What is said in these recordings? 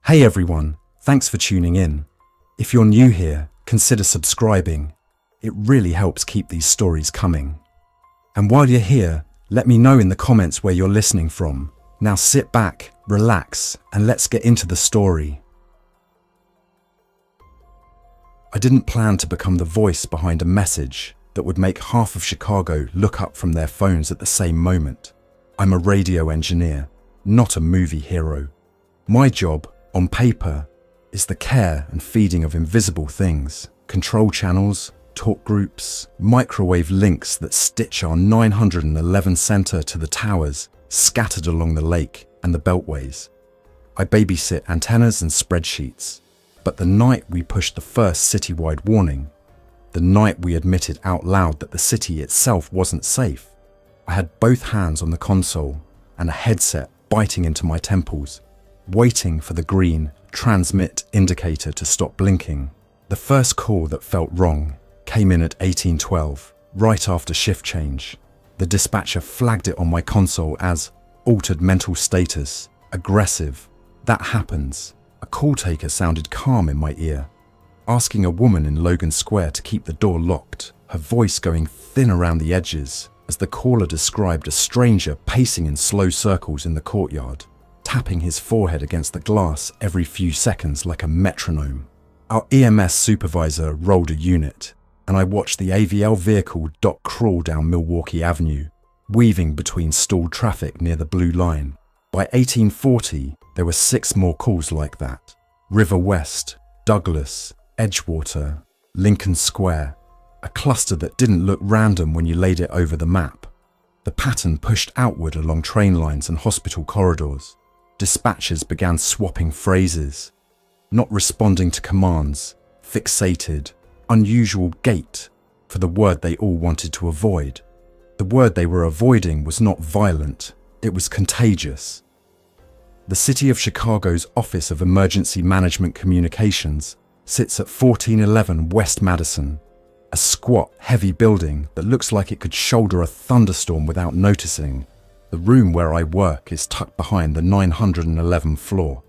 Hey everyone, thanks for tuning in. If you're new here, consider subscribing. It really helps keep these stories coming. And while you're here, let me know in the comments where you're listening from. Now sit back, relax, and let's get into the story. I didn't plan to become the voice behind a message that would make half of Chicago look up from their phones at the same moment. I'm a radio engineer, not a movie hero. My job, on paper, is the care and feeding of invisible things, control channels, talk groups, microwave links that stitch our 911 center to the towers scattered along the lake and the beltways. I babysit antennas and spreadsheets, but the night we pushed the first citywide warning, the night we admitted out loud that the city itself wasn't safe, I had both hands on the console and a headset biting into my temples, waiting for the green transmit indicator to stop blinking. The first call that felt wrong came in at 1812, right after shift change. The dispatcher flagged it on my console as altered mental status, aggressive. That happens. A call taker sounded calm in my ear, asking a woman in Logan Square to keep the door locked, her voice going thin around the edges as the caller described a stranger pacing in slow circles in the courtyard, tapping his forehead against the glass every few seconds like a metronome. Our EMS supervisor rolled a unit, and I watched the AVL vehicle dot crawl down Milwaukee Avenue, weaving between stalled traffic near the Blue Line. By 1840, there were 6 more calls like that. River West, Douglas, Edgewater, Lincoln Square, a cluster that didn't look random when you laid it over the map. The pattern pushed outward along train lines and hospital corridors. Dispatchers began swapping phrases, not responding to commands, fixated, unusual gait for the word they all wanted to avoid. The word they were avoiding was not violent, it was contagious. The City of Chicago's Office of Emergency Management Communications sits at 1411 West Madison, a squat, heavy building that looks like it could shoulder a thunderstorm without noticing. The room where I work is tucked behind the 911th floor,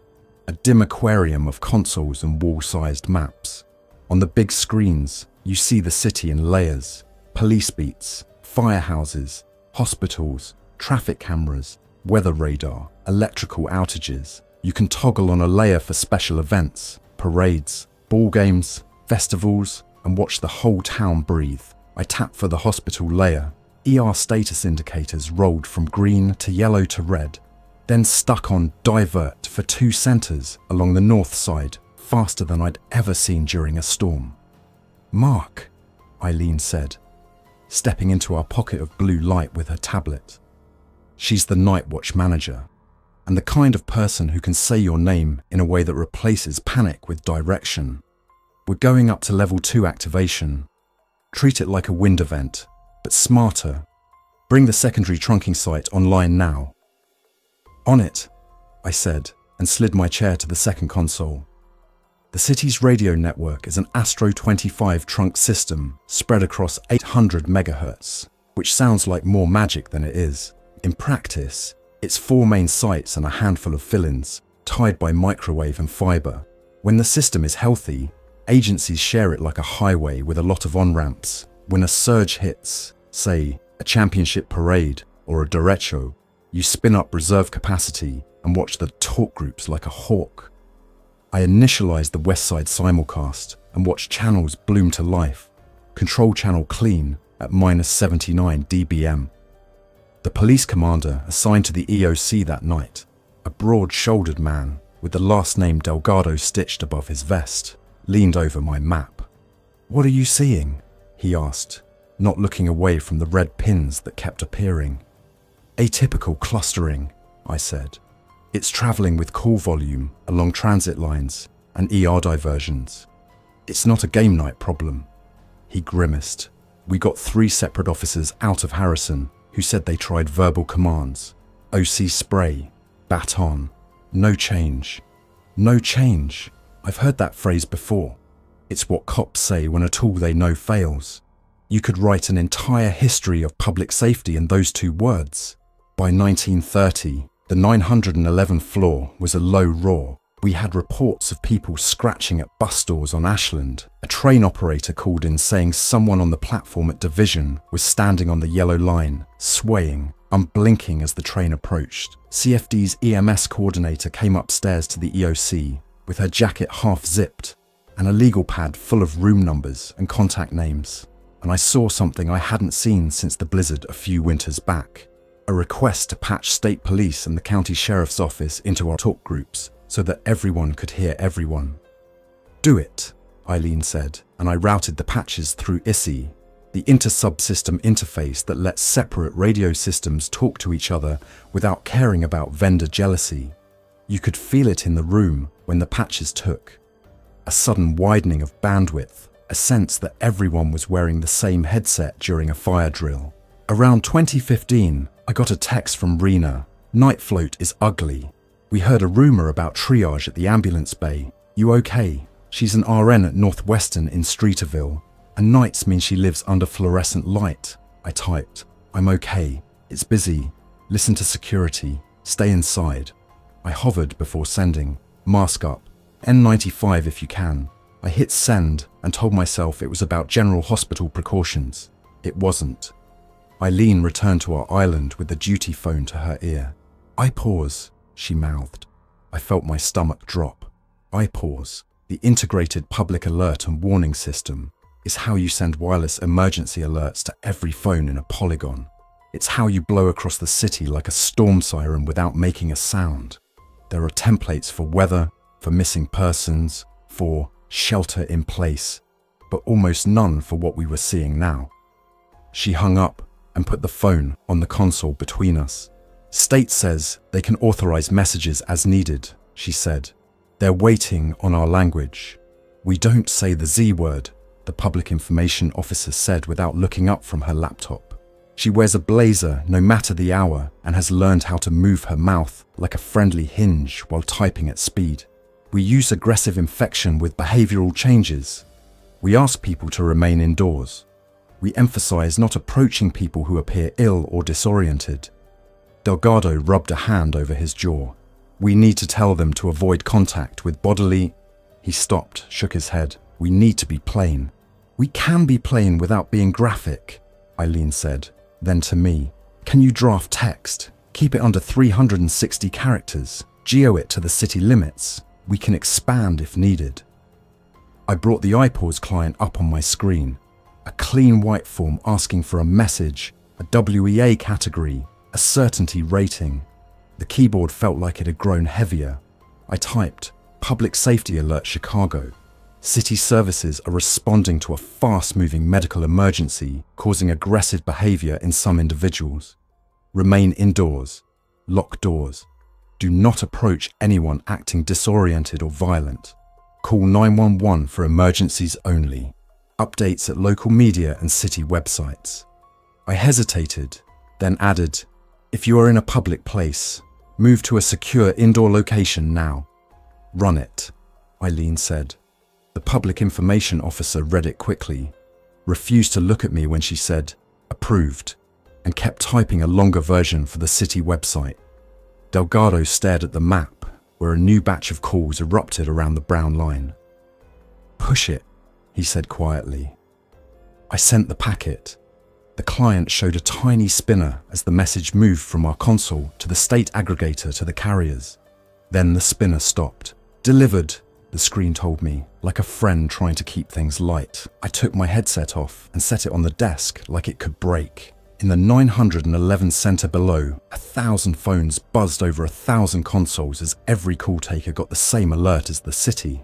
a dim aquarium of consoles and wall-sized maps. On the big screens, you see the city in layers: police beats, firehouses, hospitals, traffic cameras, weather radar, electrical outages. You can toggle on a layer for special events, parades, ball games, festivals, and watch the whole town breathe. I tap for the hospital layer. ER status indicators rolled from green to yellow to red, then stuck on divert for 2 centers along the north side, faster than I'd ever seen during a storm. "Mark," Eileen said, stepping into our pocket of blue light with her tablet. She's the night watch manager, and the kind of person who can say your name in a way that replaces panic with direction. "We're going up to level 2 activation. Treat it like a wind event, but smarter. Bring the secondary trunking site online now." "On it," I said, and slid my chair to the second console. The city's radio network is an Astro 25 trunk system spread across 800 megahertz, which sounds like more magic than it is. In practice, it's 4 main sites and a handful of fill-ins, tied by microwave and fiber. When the system is healthy, agencies share it like a highway with a lot of on-ramps. When a surge hits, say, a championship parade or a derecho, you spin up reserve capacity and watch the talk groups like a hawk. I initialized the West Side simulcast and watched channels bloom to life. Control channel clean at -79 dBm. The police commander assigned to the EOC that night, a broad-shouldered man with the last name Delgado stitched above his vest, leaned over my map. "What are you seeing?" he asked, not looking away from the red pins that kept appearing. "Atypical clustering," I said. "It's traveling with call volume along transit lines and ER diversions. It's not a game night problem." He grimaced. "We got 3 separate officers out of Harrison who said they tried verbal commands. OC spray, baton, no change." No change. I've heard that phrase before. It's what cops say when a tool they know fails. You could write an entire history of public safety in those 2 words. By 1930, the 911th floor was a low roar, We had reports of people scratching at bus doors on Ashland. A train operator called in saying someone on the platform at Division was standing on the yellow line, swaying, unblinking as the train approached. CFD's EMS coordinator came upstairs to the EOC with her jacket half zipped and a legal pad full of room numbers and contact names. And I saw something I hadn't seen since the blizzard a few winters back. A request to patch state police and the county sheriff's office into our talk groups so that everyone could hear everyone. "Do it," Eileen said, and I routed the patches through ISI, the inter-subsystem interface that lets separate radio systems talk to each other without caring about vendor jealousy. You could feel it in the room when the patches took. A sudden widening of bandwidth, a sense that everyone was wearing the same headset during a fire drill. Around 2015, I got a text from Rena. "Night float is ugly. We heard a rumor about triage at the ambulance bay. You okay?" She's an RN at Northwestern in Streeterville, and nights mean she lives under fluorescent light. I typed, "I'm okay. It's busy. Listen to security. Stay inside." I hovered before sending. "Mask up. N95 if you can." I hit send and told myself it was about general hospital precautions. It wasn't. Eileen returned to our island with the duty phone to her ear. "IPAWS," she mouthed. I felt my stomach drop. IPAWS, the Integrated Public Alert and Warning System, is how you send wireless emergency alerts to every phone in a polygon. It's how you blow across the city like a storm siren without making a sound. There are templates for weather, for missing persons, for shelter in place, but almost none for what we were seeing now. She hung up and put the phone on the console between us. "State says they can authorize messages as needed," she said. "They're waiting on our language." "We don't say the Z word," the public information officer said without looking up from her laptop. She wears a blazer no matter the hour and has learned how to move her mouth like a friendly hinge while typing at speed. "We use aggressive infection with behavioral changes. We ask people to remain indoors. We emphasize not approaching people who appear ill or disoriented." Delgado rubbed a hand over his jaw. "We need to tell them to avoid contact with bodily..." He stopped, shook his head. "We need to be plain." "We can be plain without being graphic," Eileen said. Then to me, "Can you draft text? Keep it under 360 characters. Geo it to the city limits. We can expand if needed." I brought the IPAWS client up on my screen. A clean white form asking for a message, a WEA category, a certainty rating. The keyboard felt like it had grown heavier. I typed, "Public Safety Alert Chicago. City services are responding to a fast-moving medical emergency causing aggressive behavior in some individuals. Remain indoors. Lock doors. Do not approach anyone acting disoriented or violent. Call 911 for emergencies only. Updates at local media and city websites." I hesitated, then added, "If you are in a public place, move to a secure indoor location now." "Run it," Eileen said. The public information officer read it quickly, refused to look at me when she said, "Approved," and kept typing a longer version for the city website. Delgado stared at the map, where a new batch of calls erupted around the brown line. "Push it," he said quietly. I sent the packet. The client showed a tiny spinner as the message moved from our console to the state aggregator to the carriers. Then the spinner stopped. "Delivered," the screen told me, like a friend trying to keep things light. I took my headset off and set it on the desk like it could break. In the 911 center below, 1,000 phones buzzed over 1,000 consoles as every call taker got the same alert as the city.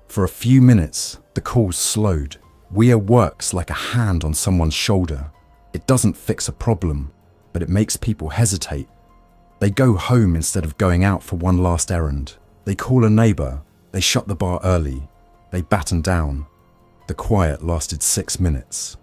For a few minutes, the calls slowed. WEA works like a hand on someone's shoulder. It doesn't fix a problem, but it makes people hesitate. They go home instead of going out for one last errand. They call a neighbor. They shut the bar early. They batten down. The quiet lasted 6 minutes.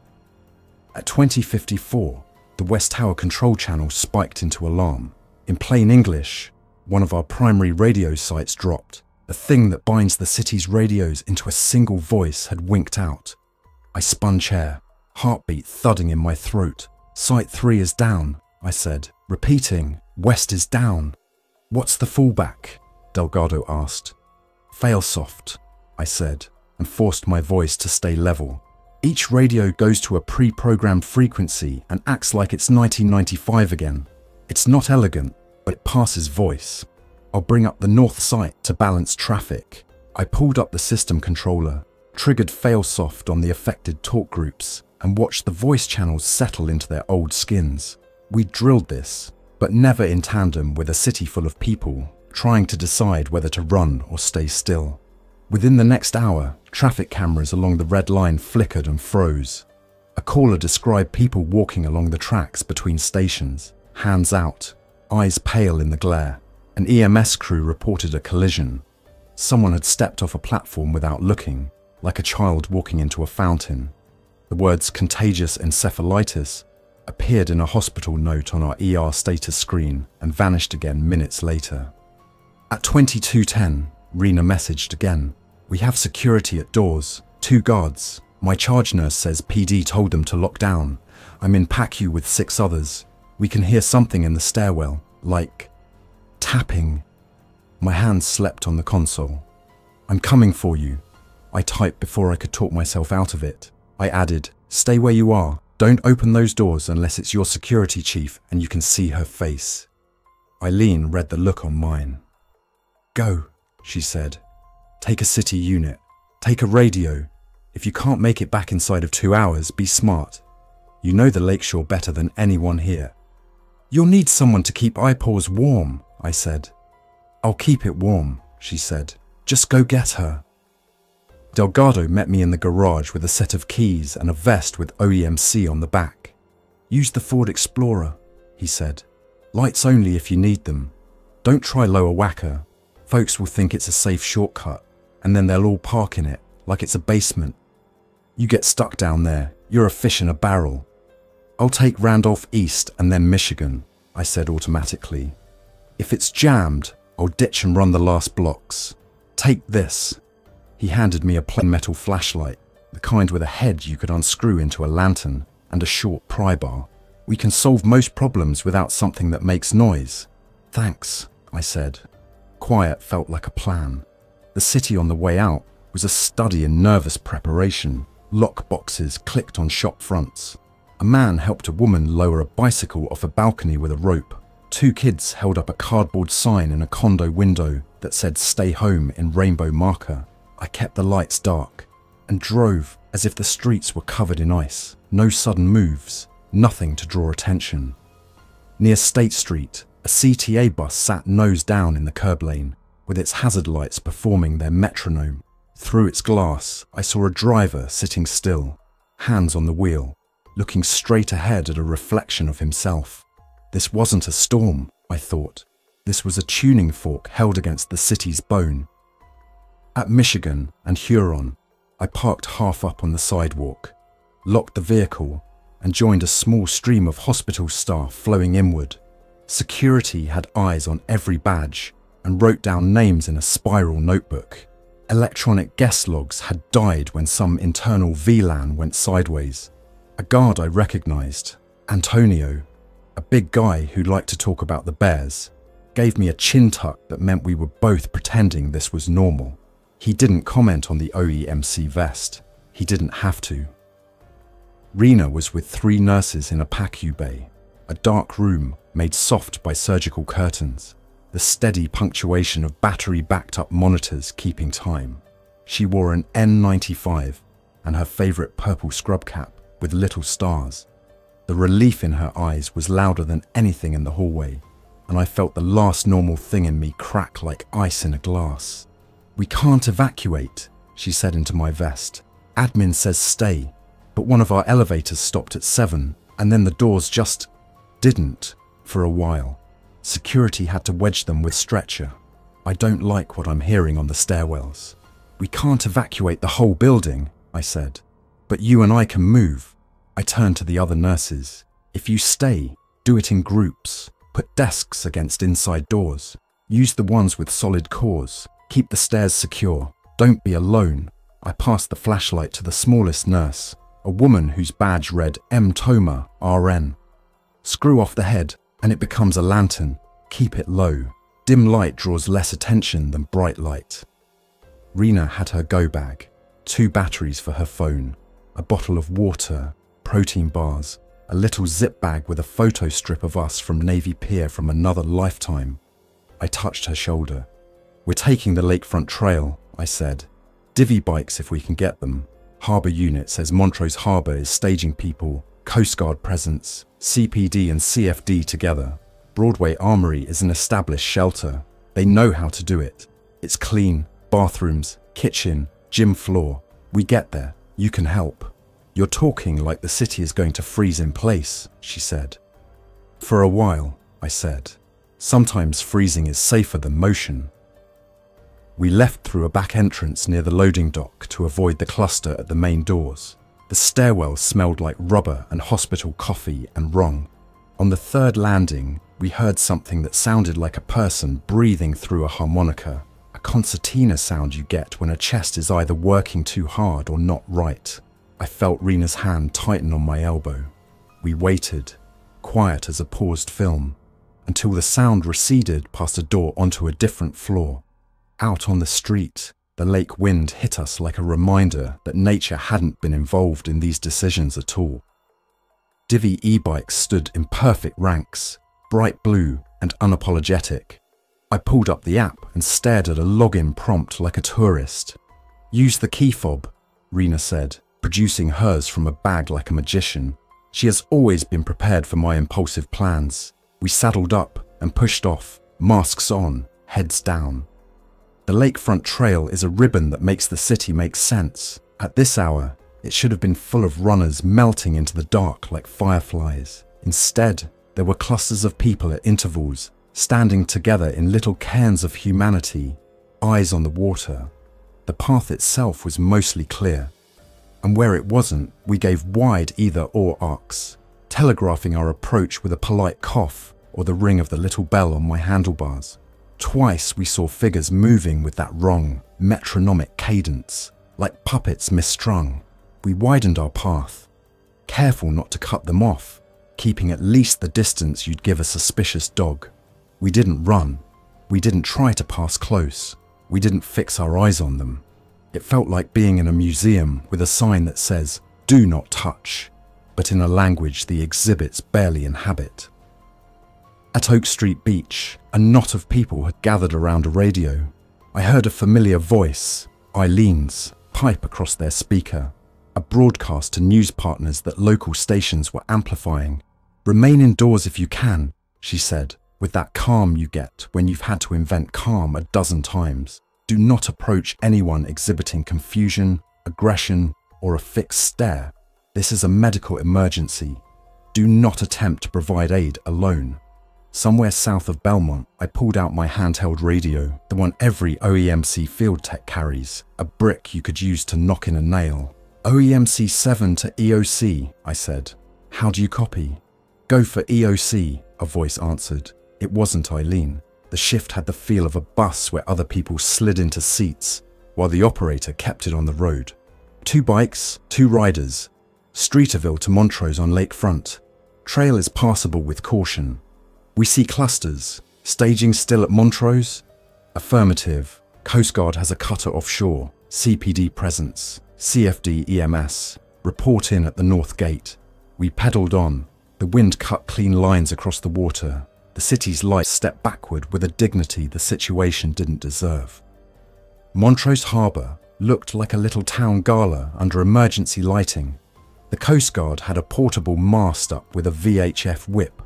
At 20:54, the West Tower control channel spiked into alarm. In plain English, one of our primary radio sites dropped. The thing that binds the city's radios into a single voice had winked out. I spun chair, heartbeat thudding in my throat. "Site 3 is down," I said, repeating, "West is down." "What's the fallback?" Delgado asked. Fail soft, I said, and forced my voice to stay level. Each radio goes to a pre-programmed frequency and acts like it's 1995 again. It's not elegant, but it passes voice. I'll bring up the north sight to balance traffic. I pulled up the system controller, triggered fail-soft on the affected talk groups, and watched the voice channels settle into their old skins. We drilled this, but never in tandem with a city full of people trying to decide whether to run or stay still. Within the next hour, traffic cameras along the red line flickered and froze. A caller described people walking along the tracks between stations, hands out, eyes pale in the glare. An EMS crew reported a collision. Someone had stepped off a platform without looking, like a child walking into a fountain. The words contagious encephalitis appeared in a hospital note on our ER status screen and vanished again minutes later. At 22:10, Rena messaged again. We have security at doors, 2 guards. My charge nurse says PD told them to lock down. I'm in PACU with 6 others. We can hear something in the stairwell, like tapping. My hands slept on the console. I'm coming for you. I typed before I could talk myself out of it. I added, stay where you are. Don't open those doors unless it's your security chief and you can see her face. Eileen read the look on mine. Go, she said. Take a city unit. Take a radio. If you can't make it back inside of 2 hours, be smart. You know the lakeshore better than anyone here. You'll need someone to keep eyepaws warm, I said. I'll keep it warm, she said. Just go get her. Delgado met me in the garage with a set of keys and a vest with OEMC on the back. Use the Ford Explorer, he said. Lights only if you need them. Don't try Lower Wacker. Folks will think it's a safe shortcut, and then they'll all park in it, like it's a basement. You get stuck down there, you're a fish in a barrel. I'll take Randolph East and then Michigan, I said automatically. If it's jammed, I'll ditch and run the last blocks. Take this. He handed me a plain metal flashlight, the kind with a head you could unscrew into a lantern, and a short pry bar. We can solve most problems without something that makes noise. Thanks, I said. Quiet felt like a plan. The city on the way out was a study in nervous preparation. Lock boxes clicked on shop fronts. A man helped a woman lower a bicycle off a balcony with a rope. 2 kids held up a cardboard sign in a condo window that said "Stay home" in rainbow marker. I kept the lights dark and drove as if the streets were covered in ice. No sudden moves, nothing to draw attention. Near State Street, a CTA bus sat nose down in the curb lane, with its hazard lights performing their metronome. Through its glass, I saw a driver sitting still, hands on the wheel, looking straight ahead at a reflection of himself. This wasn't a storm, I thought. This was a tuning fork held against the city's bone. At Michigan and Huron, I parked half up on the sidewalk, locked the vehicle, and joined a small stream of hospital staff flowing inward. Security had eyes on every badge and wrote down names in a spiral notebook. Electronic guest logs had died when some internal VLAN went sideways. A guard I recognized, Antonio, a big guy who liked to talk about the Bears, gave me a chin tuck that meant we were both pretending this was normal. He didn't comment on the OEMC vest. He didn't have to. Rena was with 3 nurses in a PACU bay, a dark room made soft by surgical curtains, the steady punctuation of battery-backed-up monitors keeping time. She wore an N95 and her favorite purple scrub cap with little stars. The relief in her eyes was louder than anything in the hallway, and I felt the last normal thing in me crack like ice in a glass. We can't evacuate, she said into my vest. Admin says stay, but one of our elevators stopped at 7, and then the doors just didn't for a while. Security had to wedge them with stretcher. I don't like what I'm hearing on the stairwells. We can't evacuate the whole building, I said, but you and I can move. I turned to the other nurses. If you stay, do it in groups. Put desks against inside doors. Use the ones with solid cores. Keep the stairs secure. Don't be alone. I passed the flashlight to the smallest nurse, a woman whose badge read M. Toma, RN. Screw off the head, and it becomes a lantern. Keep it low. Dim light draws less attention than bright light. Rena had her go bag, 2 batteries for her phone, a bottle of water, protein bars, a little zip bag with a photo strip of us from Navy Pier from another lifetime. I touched her shoulder. "We're taking the lakefront trail," I said. "Divvy bikes if we can get them. Harbour unit says Montrose Harbor is staging people, Coast Guard presence, CPD and CFD together. Broadway Armory is an established shelter. They know how to do it. It's clean, bathrooms, kitchen, gym floor. We get there. You can help." "You're talking like the city is going to freeze in place," she said. "For a while," I said. "Sometimes freezing is safer than motion." We left through a back entrance near the loading dock to avoid the cluster at the main doors. The stairwell smelled like rubber and hospital coffee and wrong. On the 3rd landing, we heard something that sounded like a person breathing through a harmonica, a concertina sound you get when a chest is either working too hard or not right. I felt Rena's hand tighten on my elbow. We waited, quiet as a paused film, until the sound receded past a door onto a different floor. Out on the street, the lake wind hit us like a reminder that nature hadn't been involved in these decisions at all. Divvy e-bikes stood in perfect ranks, bright blue and unapologetic. I pulled up the app and stared at a login prompt like a tourist. "Use the key fob," Rena said, producing hers from a bag like a magician. She has always been prepared for my impulsive plans. We saddled up and pushed off, masks on, heads down. The lakefront trail is a ribbon that makes the city make sense. At this hour, it should have been full of runners melting into the dark like fireflies. Instead, there were clusters of people at intervals, standing together in little cairns of humanity, eyes on the water. The path itself was mostly clear, and where it wasn't, we gave wide either-or arcs, telegraphing our approach with a polite cough or the ring of the little bell on my handlebars. Twice we saw figures moving with that wrong, metronomic cadence, like puppets misstrung. We widened our path, careful not to cut them off, keeping at least the distance you'd give a suspicious dog. We didn't run. We didn't try to pass close. We didn't fix our eyes on them. It felt like being in a museum with a sign that says, "Do not touch," but in a language the exhibits barely inhabit. At Oak Street Beach, a knot of people had gathered around a radio. I heard a familiar voice, Eileen's, pipe across their speaker, a broadcast to news partners that local stations were amplifying. "Remain indoors if you can," she said, with that calm you get when you've had to invent calm a dozen times. "Do not approach anyone exhibiting confusion, aggression, or a fixed stare. This is a medical emergency. Do not attempt to provide aid alone." Somewhere south of Belmont, I pulled out my handheld radio, the one every OEMC field tech carries, a brick you could use to knock in a nail. "OEMC 7 to EOC, I said. "How do you copy?" "Go for EOC, a voice answered. It wasn't Eileen. The shift had the feel of a bus where other people slid into seats, while the operator kept it on the road. 2 bikes, 2 riders. Streeterville to Montrose on lakefront. Trail is passable with caution. We see clusters. Staging still at Montrose?" "Affirmative. Coast Guard has a cutter offshore. CPD presence. CFD EMS. Report in at the North Gate." We pedalled on. The wind cut clean lines across the water. The city's lights stepped backward with a dignity the situation didn't deserve. Montrose Harbor looked like a little town gala under emergency lighting. The Coast Guard had a portable mast up with a VHF whip,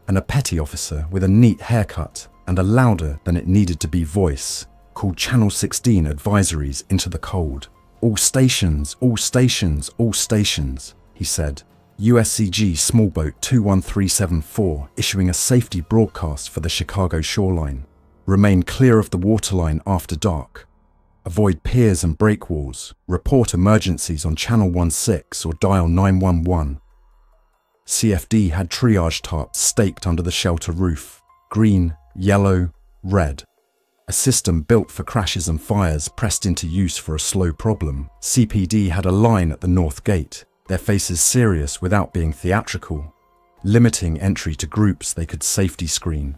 and a petty officer with a neat haircut and a louder than it needed to be voice called Channel 16 advisories into the cold. All stations, all stations, all stations," he said. "USCG small boat 21374 issuing a safety broadcast for the Chicago shoreline. Remain clear of the waterline after dark. Avoid piers and breakwalls. Report emergencies on Channel 16 or dial 911. CFD had triage tarps staked under the shelter roof. Green, yellow, red. A system built for crashes and fires pressed into use for a slow problem. CPD had a line at the North Gate, their faces serious without being theatrical, limiting entry to groups they could safety screen.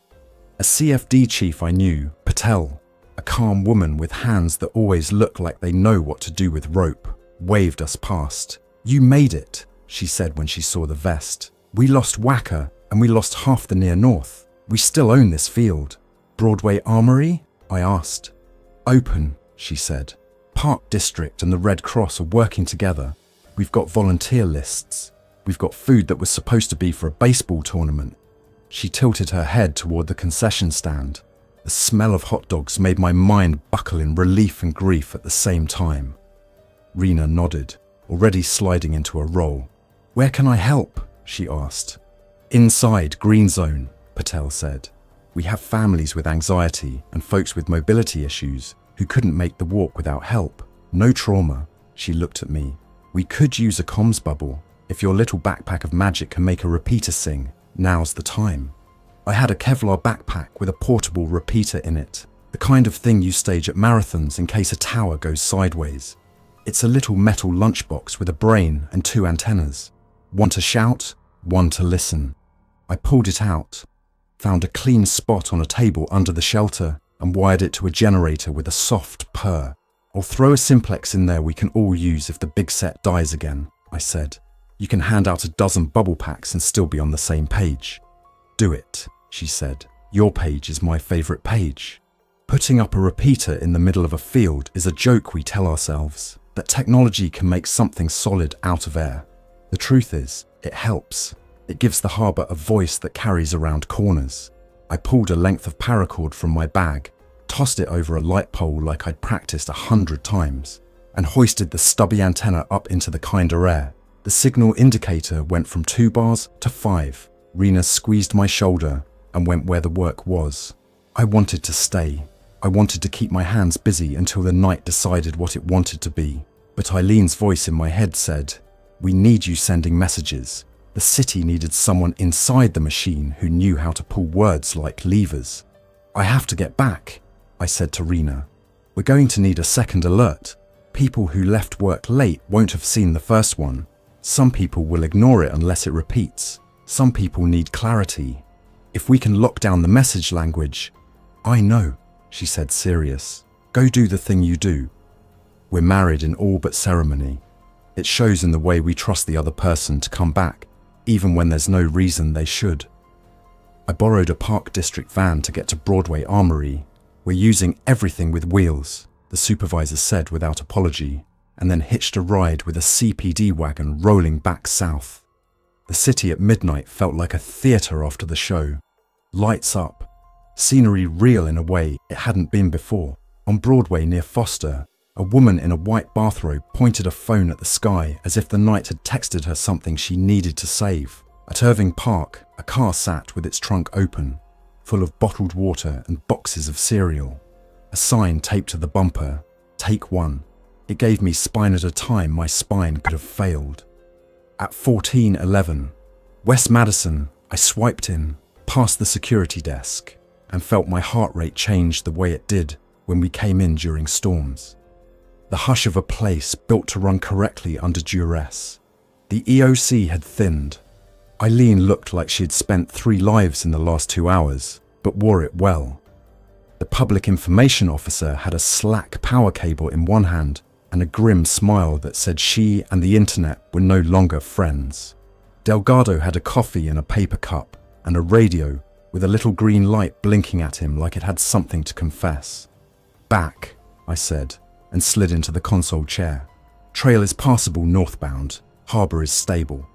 A CFD chief I knew, Patel, A calm woman with hands that always look like they know what to do with rope waved us past. "You made it," she said when she saw the vest. "We lost Wacker and we lost half the near north. We still own this field." "Broadway Armory?" I asked. "Open," she said. "Park District and the Red Cross are working together. We've got volunteer lists. We've got food that was supposed to be for a baseball tournament." She tilted her head toward the concession stand. The smell of hot dogs made my mind buckle in relief and grief at the same time. Rena nodded, already sliding into a role. "Where can I help?" she asked. "Inside Green Zone," Patel said. "We have families with anxiety and folks with mobility issues who couldn't make the walk without help. No trauma." She looked at me. "We could use a comms bubble. If your little backpack of magic can make a repeater sing, now's the time." I had a Kevlar backpack with a portable repeater in it, the kind of thing you stage at marathons in case a tower goes sideways. It's a little metal lunchbox with a brain and 2 antennas. One to shout, one to listen. I pulled it out, found a clean spot on a table under the shelter, and wired it to a generator with a soft purr. "I'll throw a simplex in there we can all use if the big set dies again," I said. "You can hand out a dozen bubble packs and still be on the same page." "Do it," she said. "Your page is my favorite page." Putting up a repeater in the middle of a field is a joke we tell ourselves, that technology can make something solid out of air. The truth is, it helps. It gives the harbour a voice that carries around corners. I pulled a length of paracord from my bag, tossed it over a light pole like I'd practiced 100 times, and hoisted the stubby antenna up into the kinder air. The signal indicator went from 2 bars to 5. Rena squeezed my shoulder and went where the work was. I wanted to stay. I wanted to keep my hands busy until the night decided what it wanted to be. But Eileen's voice in my head said, "We need you sending messages." The city needed someone inside the machine who knew how to pull words like levers. "I have to get back," I said to Rena. "We're going to need a second alert. People who left work late won't have seen the first one. Some people will ignore it unless it repeats. Some people need clarity. If we can lock down the message language..." "I know," she said, serious. "Go do the thing you do." We're married in all but ceremony. It shows in the way we trust the other person to come back, even when there's no reason they should. I borrowed a Park District van to get to Broadway Armory. "We're using everything with wheels," the supervisor said without apology, and then hitched a ride with a CPD wagon rolling back south. The city at midnight felt like a theatre after the show. Lights up, scenery real in a way it hadn't been before. On Broadway near Foster, a woman in a white bathrobe pointed a phone at the sky as if the night had texted her something she needed to save. At Irving Park, a car sat with its trunk open, full of bottled water and boxes of cereal. A sign taped to the bumper, "Take one." It gave me spine at a time my spine could have failed. At 14:11, West Madison, I swiped in, past the security desk, and felt my heart rate change the way it did when we came in during storms. The hush of a place built to run correctly under duress. The EOC had thinned. Eileen looked like she had spent 3 lives in the last 2 hours, but wore it well. The public information officer had a slack power cable in one hand and a grim smile that said she and the internet were no longer friends. Delgado had a coffee in a paper cup and a radio with a little green light blinking at him like it had something to confess. "Back," I said, and slid into the console chair. "Trail is passable northbound. Harbour is stable."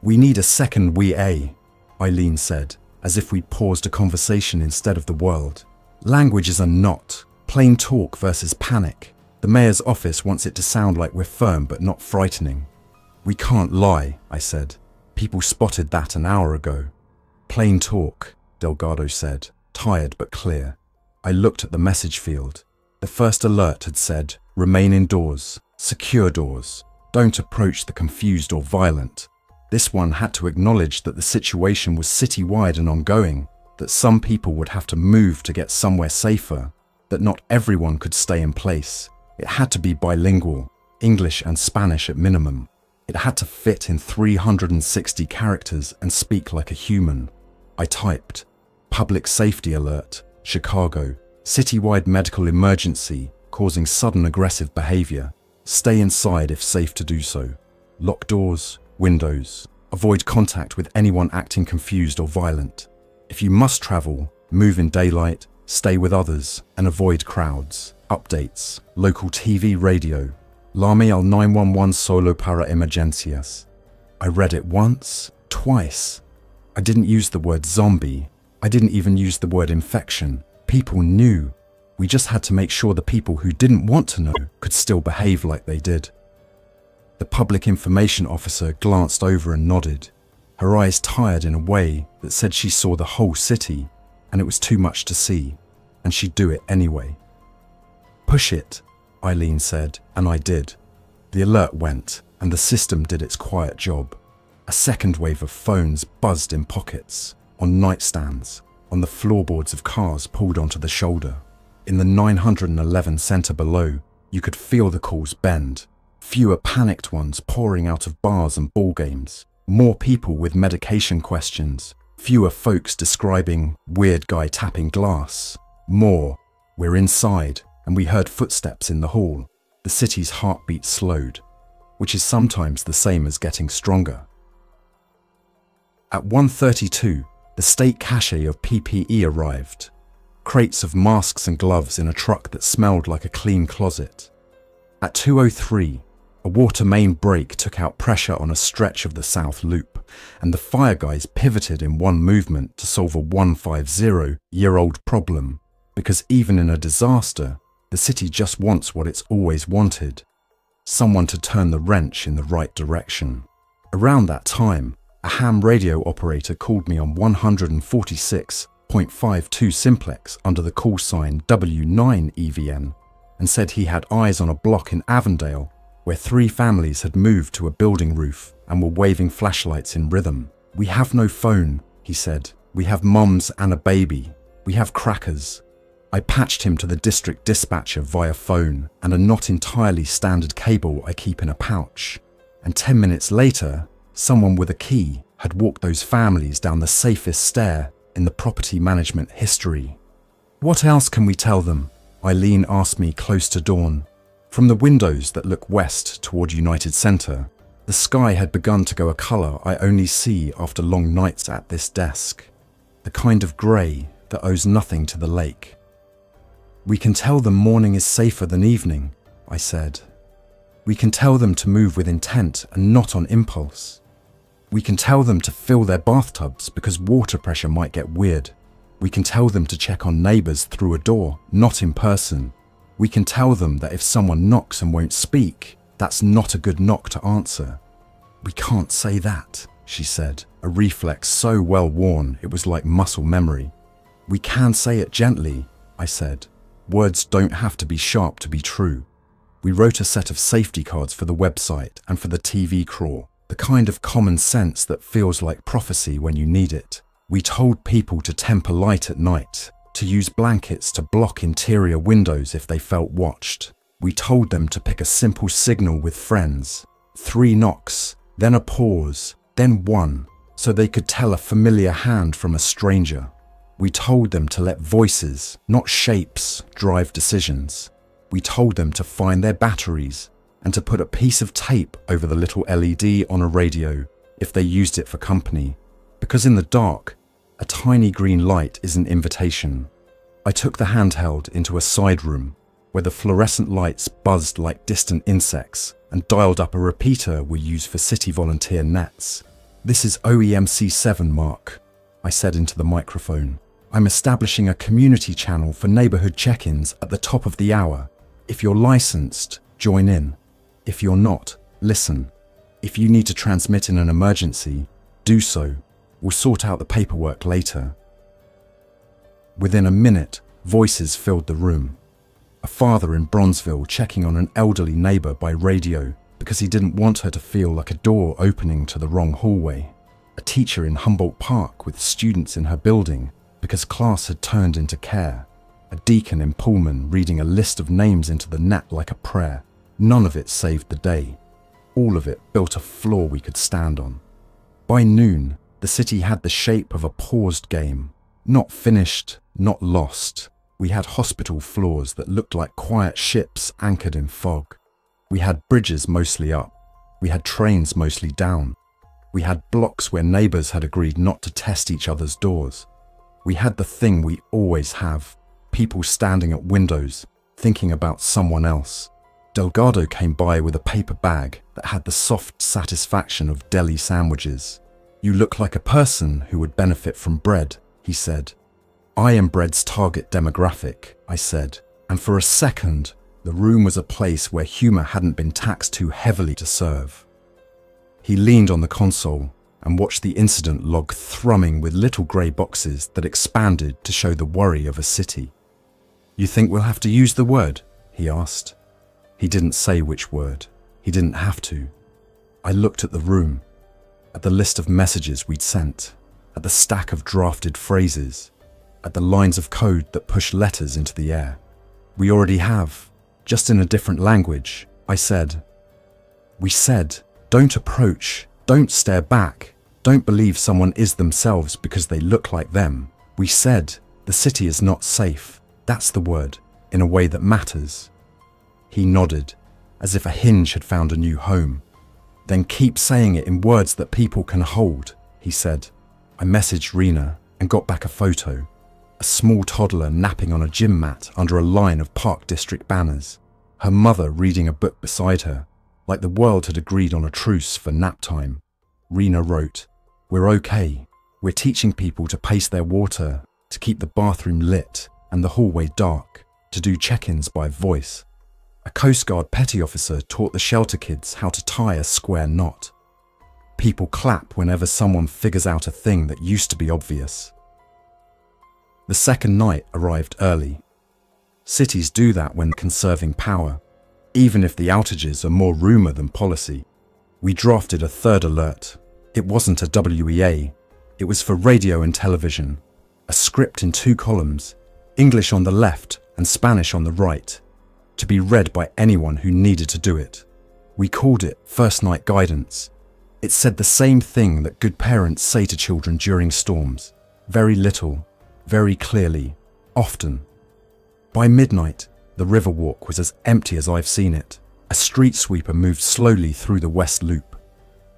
"We need a second WEA," Eileen said, as if we'd paused a conversation instead of the world. "Language is a knot. Plain talk versus panic. The mayor's office wants it to sound like we're firm but not frightening." "We can't lie," I said. "People spotted that an hour ago." "Plain talk," Delgado said, tired but clear. I looked at the message field. The first alert had said, "Remain indoors, secure doors, don't approach the confused or violent." This one had to acknowledge that the situation was citywide and ongoing, that some people would have to move to get somewhere safer, that not everyone could stay in place. It had to be bilingual, English and Spanish at minimum. It had to fit in 360 characters and speak like a human. I typed, "Public safety alert, Chicago, Citywide medical emergency causing sudden aggressive behavior. Stay inside if safe to do so. Lock doors, windows. Avoid contact with anyone acting confused or violent. If you must travel, move in daylight, stay with others, and avoid crowds. Updates. Local TV, radio. Llame al 911 solo para emergencias. I read it once, twice. I didn't use the word zombie. I didn't even use the word infection. People knew. We just had to make sure the people who didn't want to know could still behave like they did. The public information officer glanced over and nodded, her eyes tired in a way that said she saw the whole city, and it was too much to see, and she'd do it anyway. Push it, Eileen said, and I did. The alert went, and the system did its quiet job. A second wave of phones buzzed in pockets, on nightstands, on the floorboards of cars pulled onto the shoulder. In the 911 centre below, you could feel the calls bend. Fewer panicked ones pouring out of bars and ball games. More people with medication questions. Fewer folks describing weird guy tapping glass. More, we're inside, and we heard footsteps in the hall. The city's heartbeat slowed, which is sometimes the same as getting stronger. At 1:32, the state cache of PPE arrived. Crates of masks and gloves in a truck that smelled like a clean closet. At 2:03, a water main break took out pressure on a stretch of the South Loop, and the fire guys pivoted in one movement to solve a 150-year-old problem, because even in a disaster, the city just wants what it's always wanted: someone to turn the wrench in the right direction. Around that time, a ham radio operator called me on 146.52 simplex under the call sign W9EVN and said he had eyes on a block in Avondale where 3 families had moved to a building roof and were waving flashlights in rhythm. "We have no phone," he said. "We have mums and a baby. We have crackers." I patched him to the district dispatcher via phone and a not entirely standard cable I keep in a pouch. And 10 minutes later, someone with a key had walked those families down the safest stair in the property management history. "What else can we tell them?" Eileen asked me close to dawn. From the windows that look west toward United Centre, the sky had begun to go a colour I only see after long nights at this desk. The kind of grey that owes nothing to the lake. "We can tell them morning is safer than evening," I said. "We can tell them to move with intent and not on impulse. We can tell them to fill their bathtubs because water pressure might get weird. We can tell them to check on neighbours through a door, not in person. We can tell them that if someone knocks and won't speak, that's not a good knock to answer." "We can't say that," she said, a reflex so well worn it was like muscle memory. "We can say it gently," I said. "Words don't have to be sharp to be true." We wrote a set of safety cards for the website and for the TV crawl, the kind of common sense that feels like prophecy when you need it. We told people to temper light at night, to use blankets to block interior windows if they felt watched. We told them to pick a simple signal with friends, 3 knocks, then a pause, then 1, so they could tell a familiar hand from a stranger. We told them to let voices, not shapes, drive decisions. We told them to find their batteries and to put a piece of tape over the little LED on a radio if they used it for company, because in the dark, a tiny green light is an invitation. I took the handheld into a side room where the fluorescent lights buzzed like distant insects and dialed up a repeater we use for city volunteer nets. "This is OEMC7, Mark," I said into the microphone. "I'm establishing a community channel for neighbourhood check-ins at the top of the hour. If you're licensed, join in. If you're not, listen. If you need to transmit in an emergency, do so. We'll sort out the paperwork later." Within a minute, voices filled the room. A father in Bronzeville checking on an elderly neighbour by radio because he didn't want her to feel like a door opening to the wrong hallway. A teacher in Humboldt Park with students in her building because class had turned into care. A deacon in Pullman reading a list of names into the net like a prayer. None of it saved the day. All of it built a floor we could stand on. By noon, the city had the shape of a paused game. Not finished, not lost, We had hospital floors that looked like quiet ships anchored in fog. We had bridges mostly up. We had trains mostly down. We had blocks where neighbors had agreed not to test each other's doors. We had the thing we always have, people standing at windows, thinking about someone else. Delgado came by with a paper bag that had the soft satisfaction of deli sandwiches. "You look like a person who would benefit from bread," he said. "I am bread's target demographic," I said, and for a second, the room was a place where humor hadn't been taxed too heavily to serve. He leaned on the console and watched the incident log thrumming with little grey boxes that expanded to show the worry of a city. "You think we'll have to use the word?" he asked. He didn't say which word. He didn't have to. I looked at the room, at the list of messages we'd sent, at the stack of drafted phrases, at the lines of code that push letters into the air. "We already have, just in a different language," I said. "We said, don't approach, don't stare back, don't believe someone is themselves because they look like them. We said, the city is not safe. That's the word, in a way that matters." He nodded, as if a hinge had found a new home. "Then keep saying it in words that people can hold," he said. I messaged Rena and got back a photo. A small toddler napping on a gym mat under a line of Park District banners. Her mother reading a book beside her, like the world had agreed on a truce for nap time. Rena wrote, "We're okay. We're teaching people to pace their water, to keep the bathroom lit and the hallway dark, to do check-ins by voice. A Coast Guard petty officer taught the shelter kids how to tie a square knot. People clap whenever someone figures out a thing that used to be obvious." The second night arrived early. Cities do that when conserving power, even if the outages are more rumor than policy. We drafted a third alert. It wasn't a WEA. It was for radio and television. A script in 2 columns, English on the left and Spanish on the right, to be read by anyone who needed to do it. We called it First Night Guidance. It said the same thing that good parents say to children during storms. Very little, very clearly, often. By midnight, the Riverwalk was as empty as I've seen it. A street sweeper moved slowly through the West Loop,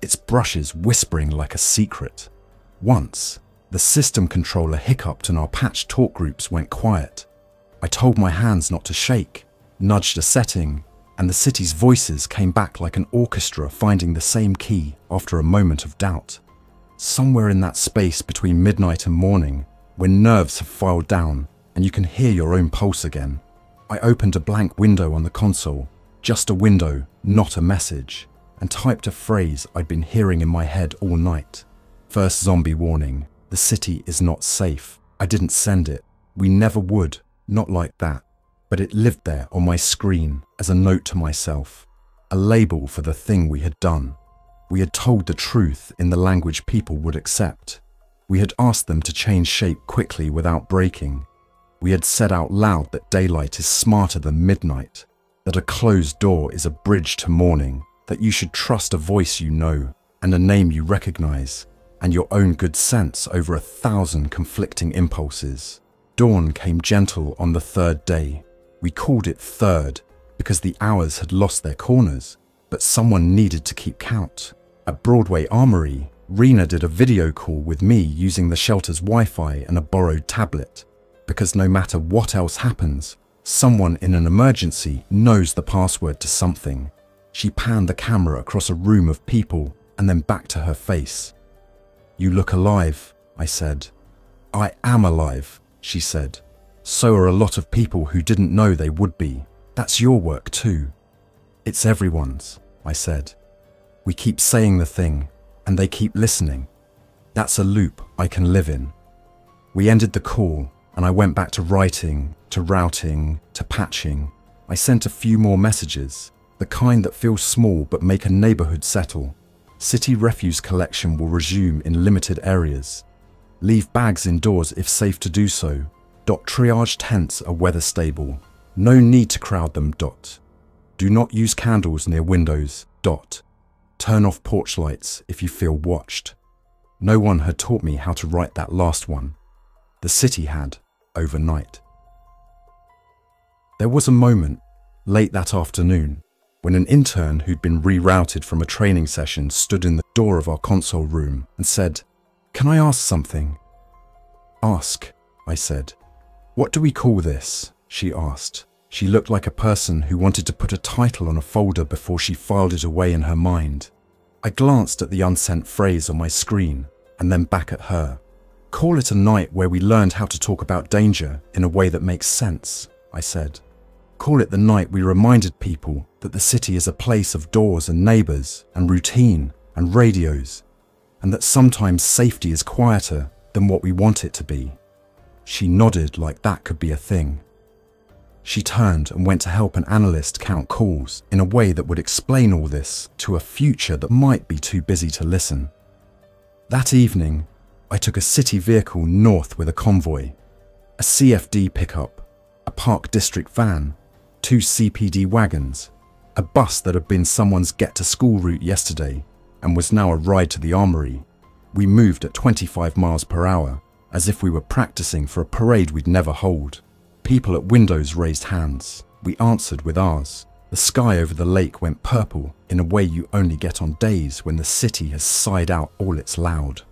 its brushes whispering like a secret. Once, the system controller hiccuped and our patch talk groups went quiet. I told my hands not to shake, nudged a setting, and the city's voices came back like an orchestra finding the same key after a moment of doubt. Somewhere in that space between midnight and morning, when nerves have filed down and you can hear your own pulse again, I opened a blank window on the console, just a window, not a message, and typed a phrase I'd been hearing in my head all night. First zombie warning, the city is not safe. I didn't send it. We never would, not like that. But it lived there on my screen as a note to myself, a label for the thing we had done. We had told the truth in the language people would accept. We had asked them to change shape quickly without breaking. We had said out loud that daylight is smarter than midnight, that a closed door is a bridge to morning, that you should trust a voice you know and a name you recognize, and your own good sense over 1,000 conflicting impulses. Dawn came gentle on the third day. We called it third because the hours had lost their corners, but someone needed to keep count. At Broadway Armory, Rena did a video call with me using the shelter's Wi-Fi and a borrowed tablet, because no matter what else happens, someone in an emergency knows the password to something. She panned the camera across a room of people and then back to her face. "You look alive," I said. "I am alive," she said. "So are a lot of people who didn't know they would be. That's your work too." "It's everyone's," I said. "We keep saying the thing, and they keep listening. That's a loop I can live in." We ended the call, and I went back to writing, to routing, to patching. I sent a few more messages, the kind that feel small but make a neighborhood settle. City refuse collection will resume in limited areas. Leave bags indoors if safe to do so. Triage tents are weather stable. No need to crowd them. Do not use candles near windows. Turn off porch lights if you feel watched. No one had taught me how to write that last one. The city had, overnight. There was a moment, late that afternoon, when an intern who'd been rerouted from a training session stood in the door of our console room and said, "Can I ask something?" "Ask," I said. "What do we call this?" she asked. She looked like a person who wanted to put a title on a folder before she filed it away in her mind. I glanced at the unsent phrase on my screen and then back at her. "Call it a night where we learned how to talk about danger in a way that makes sense," I said. "Call it the night we reminded people that the city is a place of doors and neighbours and routine and radios, and that sometimes safety is quieter than what we want it to be." She nodded like that could be a thing. She turned and went to help an analyst count calls in a way that would explain all this to a future that might be too busy to listen. That evening, I took a city vehicle north with a convoy, a CFD pickup, a Park District van, 2 CPD wagons, a bus that had been someone's get-to-school route yesterday and was now a ride to the armory. We moved at 25 miles per hour, as if we were practicing for a parade we'd never hold. People at windows raised hands. We answered with ours. The sky over the lake went purple in a way you only get on days when the city has sighed out all its loud.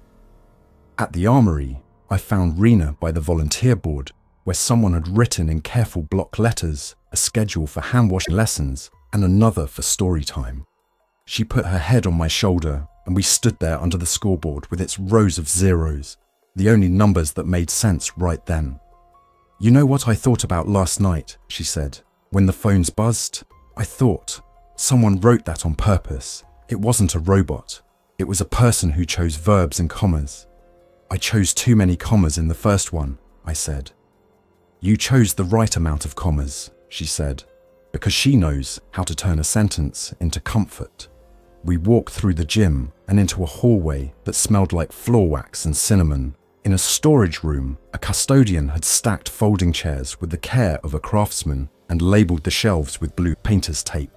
At the armory, I found Rena by the volunteer board, where someone had written in careful block letters a schedule for hand-washing lessons and another for story time. She put her head on my shoulder and we stood there under the scoreboard with its rows of zeros, the only numbers that made sense right then. "You know what I thought about last night," she said. "When the phones buzzed, I thought, someone wrote that on purpose. It wasn't a robot. It was a person who chose verbs and commas." "I chose too many commas in the first one," I said. "You chose the right amount of commas," she said, because she knows how to turn a sentence into comfort. We walked through the gym and into a hallway that smelled like floor wax and cinnamon. In a storage room, a custodian had stacked folding chairs with the care of a craftsman and labelled the shelves with blue painter's tape,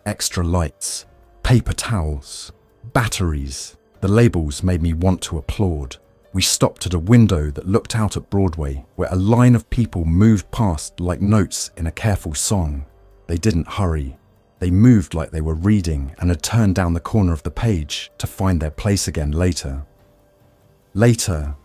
extra lights, paper towels, batteries. The labels made me want to applaud. We stopped at a window that looked out at Broadway, where a line of people moved past like notes in a careful song. They didn't hurry. They moved like they were reading and had turned down the corner of the page to find their place again later. Later,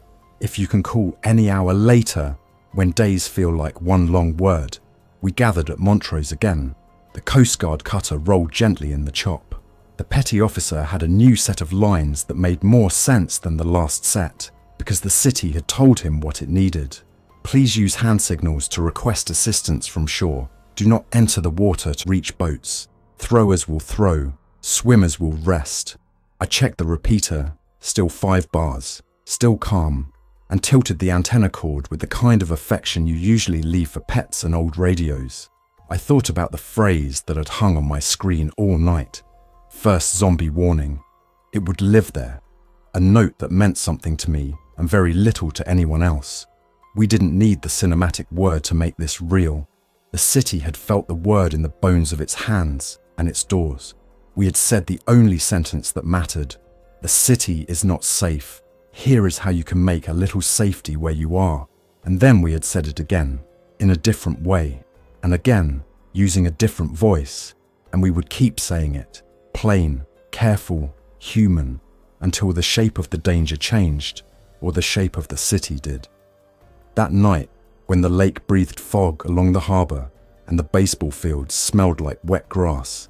if you can call any hour later, when days feel like one long word, we gathered at Montrose again. The Coast Guard cutter rolled gently in the chop. The petty officer had a new set of lines that made more sense than the last set, because the city had told him what it needed. "Please use hand signals to request assistance from shore. Do not enter the water to reach boats. Throwers will throw, swimmers will rest." I checked the repeater, still 5 bars, still calm, and tilted the antenna cord with the kind of affection you usually leave for pets and old radios. I thought about the phrase that had hung on my screen all night. First zombie warning. It would live there, a note that meant something to me and very little to anyone else. We didn't need the cinematic word to make this real. The city had felt the word in the bones of its hands and its doors. We had said the only sentence that mattered. The city is not safe. Here is how you can make a little safety where you are. And then we had said it again, in a different way, and again, using a different voice, and we would keep saying it, plain, careful, human, until the shape of the danger changed, or the shape of the city did. That night, when the lake breathed fog along the harbour and the baseball fields smelled like wet grass,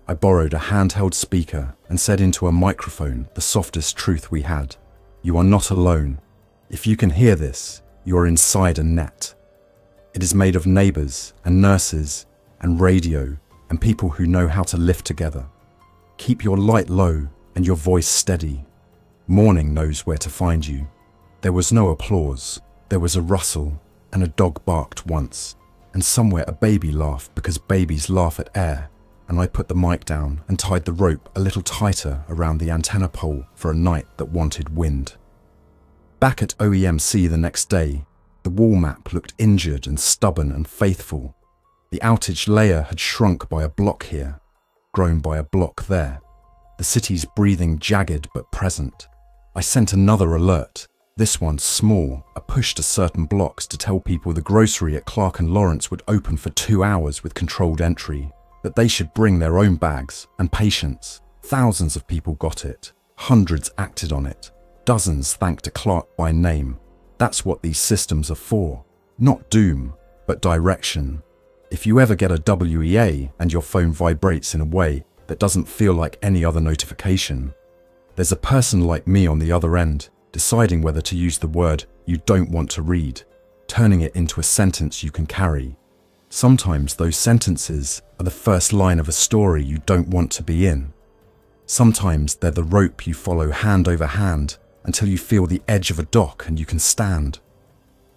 I borrowed a handheld speaker and said into a microphone the softest truth we had. "You are not alone. If you can hear this, you are inside a net. It is made of neighbours and nurses and radio and people who know how to live together. Keep your light low and your voice steady. Morning knows where to find you." There was no applause. There was a rustle, and a dog barked once, and somewhere a baby laughed because babies laugh at air, and I put the mic down and tied the rope a little tighter around the antenna pole for a night that wanted wind. Back at OEMC the next day, the wall map looked injured and stubborn and faithful. The outage layer had shrunk by a block here, grown by a block there. The city's breathing jagged but present. I sent another alert, This one's small, a push to certain blocks to tell people the grocery at Clark and Lawrence would open for 2 hours with controlled entry, that they should bring their own bags and patience. Thousands of people got it. Hundreds acted on it. Dozens thanked a Clark by name. That's what these systems are for. Not doom, but direction. If you ever get a WEA and your phone vibrates in a way that doesn't feel like any other notification, there's a person like me on the other end, deciding whether to use the word you don't want to read, turning it into a sentence you can carry. Sometimes those sentences are the first line of a story you don't want to be in. Sometimes they're the rope you follow hand over hand until you feel the edge of a dock and you can stand.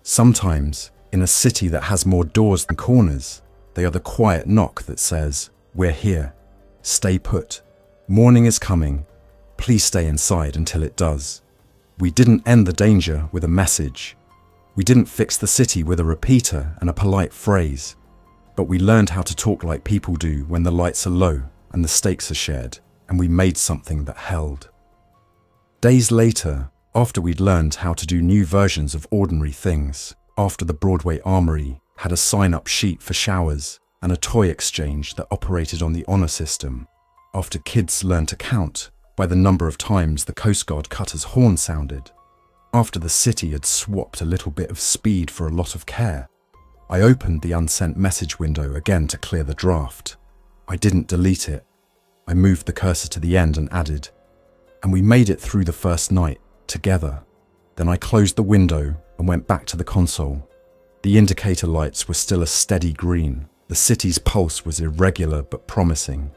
Sometimes, in a city that has more doors than corners, they are the quiet knock that says, "We're here. Stay put. Morning is coming. Please stay inside until it does." We didn't end the danger with a message. We didn't fix the city with a repeater and a polite phrase. But we learned how to talk like people do when the lights are low and the stakes are shared, and we made something that held. Days later, after we'd learned how to do new versions of ordinary things, after the Broadway Armory had a sign-up sheet for showers and a toy exchange that operated on the honor system, after kids learned to count by the number of times the Coast Guard cutter's horn sounded, after the city had swapped a little bit of speed for a lot of care, I opened the unsent message window again to clear the draft. I didn't delete it. I moved the cursor to the end and added, "And we made it through the first night, together." Then I closed the window and went back to the console. The indicator lights were still a steady green. The city's pulse was irregular but promising.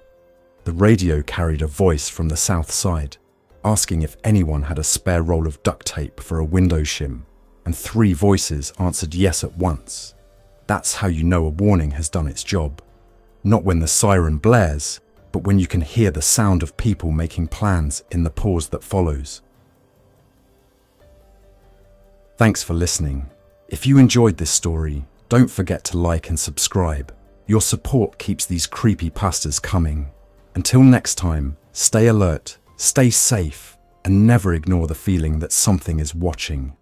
The radio carried a voice from the south side, asking if anyone had a spare roll of duct tape for a window shim, and 3 voices answered yes at once. That's how you know a warning has done its job. Not when the siren blares, but when you can hear the sound of people making plans in the pause that follows. Thanks for listening. If you enjoyed this story, don't forget to like and subscribe. Your support keeps these creepypastas coming. Until next time, stay alert, stay safe, and never ignore the feeling that something is watching.